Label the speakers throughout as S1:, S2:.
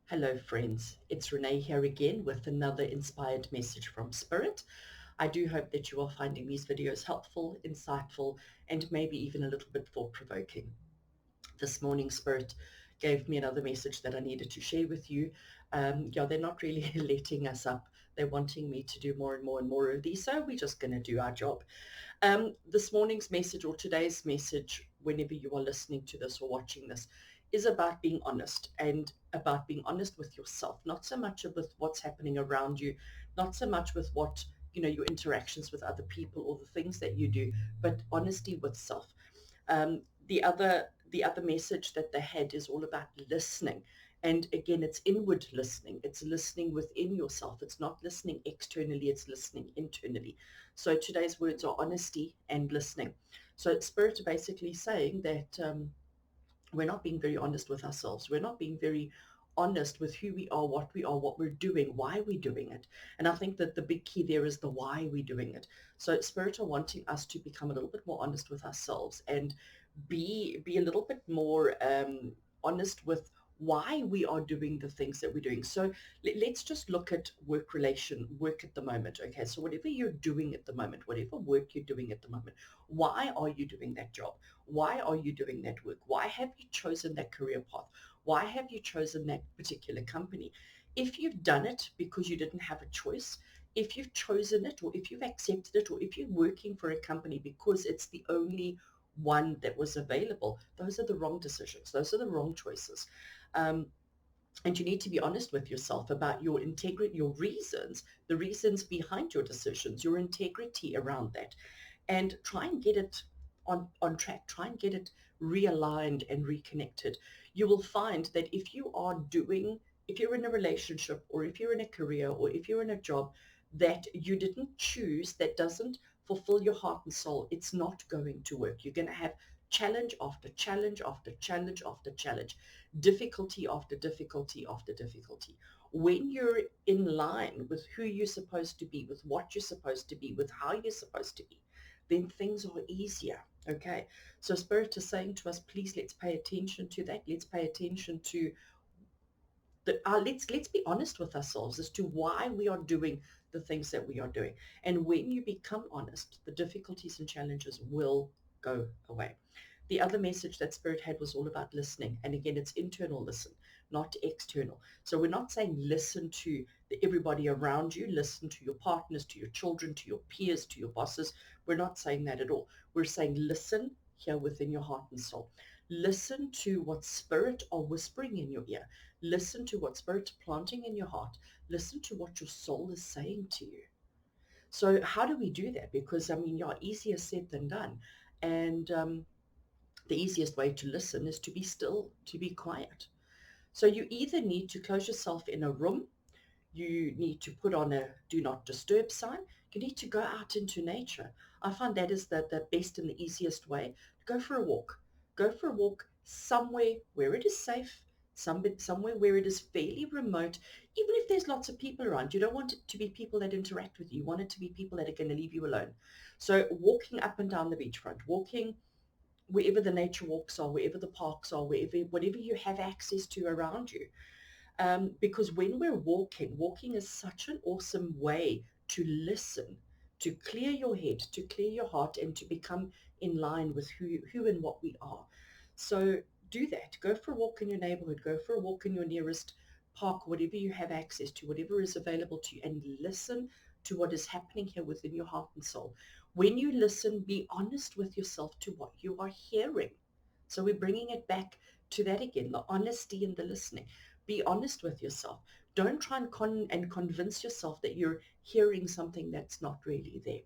S1: Hello, friends. It's Rene here again with another inspired message from Spirit. I do hope that you are finding these videos helpful, insightful, and maybe even a little bit thought-provoking. This morning, Spirit gave me another message that I needed to share with you. They're not really letting us up. They're wanting me to do more and more and more of these, so we're just going to do our job. This morning's message or today's message, whenever you are listening to this or watching this, is about being honest and about being honest with yourself, not so much with what's happening around you, not so much with what, your interactions with other people or the things that you do, but honesty with self. The other message that they had is all about listening. And again, it's inward listening. It's listening within yourself. It's not listening externally, it's listening internally. So today's words are honesty and listening. So Spirit are basically saying that we're not being very honest with ourselves. We're not being very honest with who we are, what we're doing, why we're doing it. And I think that the big key there is the why we're doing it. So Spirit are wanting us to become a little bit more honest with ourselves and be a little bit more honest with why we are doing the things that we're doing. So let's just look at work at the moment. Okay, so whatever you're doing at the moment, whatever work you're doing at the moment, why are you doing that job? Why are you doing that work? Why have you chosen that career path? Why have you chosen that particular company? If you've done it because you didn't have a choice, if you've chosen it or if you've accepted it or if you're working for a company because it's the only one that was available, those are the wrong decisions. Those are the wrong choices. Um, and you need to be honest with yourself about your integrity, your reasons, the reasons behind your decisions, your integrity around that, and try and get it on track. Try and get it realigned and reconnected. You will find that if you're in a relationship or if you're in a career or if you're in a job that you didn't choose, that doesn't fulfill your heart and soul, it's not going to work. You're going to have challenge after challenge after challenge after challenge, difficulty after difficulty after difficulty. When you're in line with who you're supposed to be, with what you're supposed to be, with how you're supposed to be, then things are easier. Okay. So Spirit is saying to us, please let's pay attention to that. Let's pay attention to let's be honest with ourselves as to why we are doing the things that we are doing. And when you become honest, the difficulties and challenges will go away. The other message that Spirit had was all about listening. And again, it's internal listen, not external. So we're not saying listen to everybody around you, listen to your partners, to your children, to your peers, to your bosses. We're not saying that at all. We're saying listen here within your heart and soul. Listen to what Spirit are whispering in your ear. Listen to what Spirit's planting in your heart. Listen to what your soul is saying to you. So how do we do that? Because, I mean, yeah, easier said than done. And the easiest way to listen is to be still, to be quiet. So you either need to close yourself in a room, you need to put on a do not disturb sign, you need to go out into nature. I find that is the best and the easiest way. Go for a walk. Go for a walk somewhere where it is safe, somewhere where it is fairly remote. Even if there's lots of people around, you don't want it to be people that interact with you. You want it to be people that are going to leave you alone. So walking up and down the beachfront, walking wherever the nature walks are, wherever the parks are, whatever you have access to around you. Because when we're walking is such an awesome way to listen, to clear your head, to clear your heart, and to become in line with who and what we are. So do that. Go for a walk in your neighborhood. Go for a walk in your nearest park, whatever you have access to, whatever is available to you, and listen to what is happening here within your heart and soul. When you listen, be honest with yourself to what you are hearing. So we're bringing it back to that again, the honesty and the listening. Be honest with yourself. Don't try and convince yourself that you're hearing something that's not really there.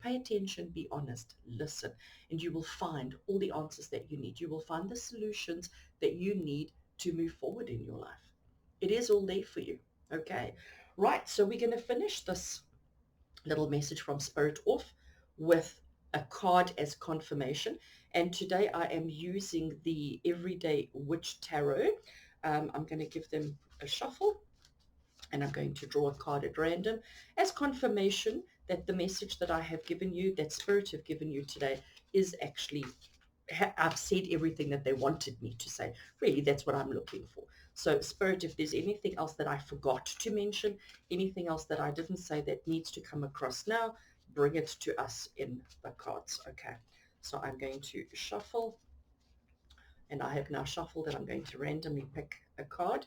S1: Pay attention, be honest, listen, and you will find all the answers that you need. You will find the solutions that you need to move forward in your life. It is all there for you. Okay. Right. So we're going to finish this little message from Spirit off with a card as confirmation. And today I am using the Everyday Witch Tarot. I'm going to give them a shuffle and I'm going to draw a card at random as confirmation that the message that I have given you, that Spirit have given you today, is actually, I've said everything that they wanted me to say. Really, that's what I'm looking for. So Spirit, if there's anything else that I forgot to mention, anything else that I didn't say that needs to come across now, bring it to us in the cards. Okay, so I'm going to shuffle, and I have now shuffled, and I'm going to randomly pick a card.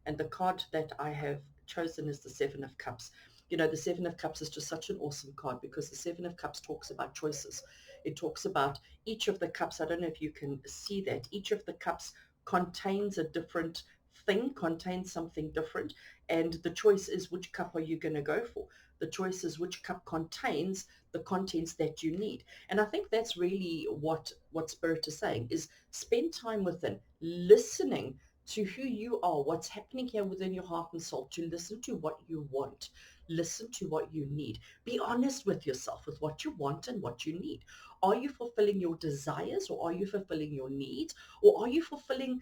S1: And the card that I have chosen is the Seven of Cups. You know, the Seven of Cups is just such an awesome card because the Seven of Cups talks about choices. It talks about each of the cups. I don't know if you can see that. Each of the cups contains a different thing, contains something different. And the choice is, which cup are you going to go for? The choice is which cup contains the contents that you need. And I think that's really what Spirit is saying, is spend time within, listening to who you are, what's happening here within your heart and soul, to listen to what you want, listen to what you need. Be honest with yourself with what you want and what you need. Are you fulfilling your desires, or are you fulfilling your needs, or are you fulfilling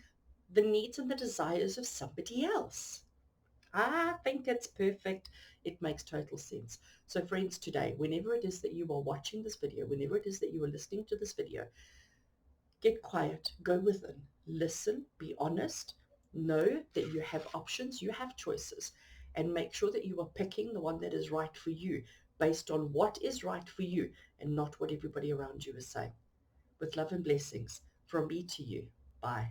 S1: the needs and the desires of somebody else? I think it's perfect. It makes total sense. So friends, today, whenever it is that you are watching this video, whenever it is that you are listening to this video, get quiet, go within, listen, be honest, know that you have options, you have choices, and make sure that you are picking the one that is right for you based on what is right for you and not what everybody around you is saying. With love and blessings from me to you. Bye.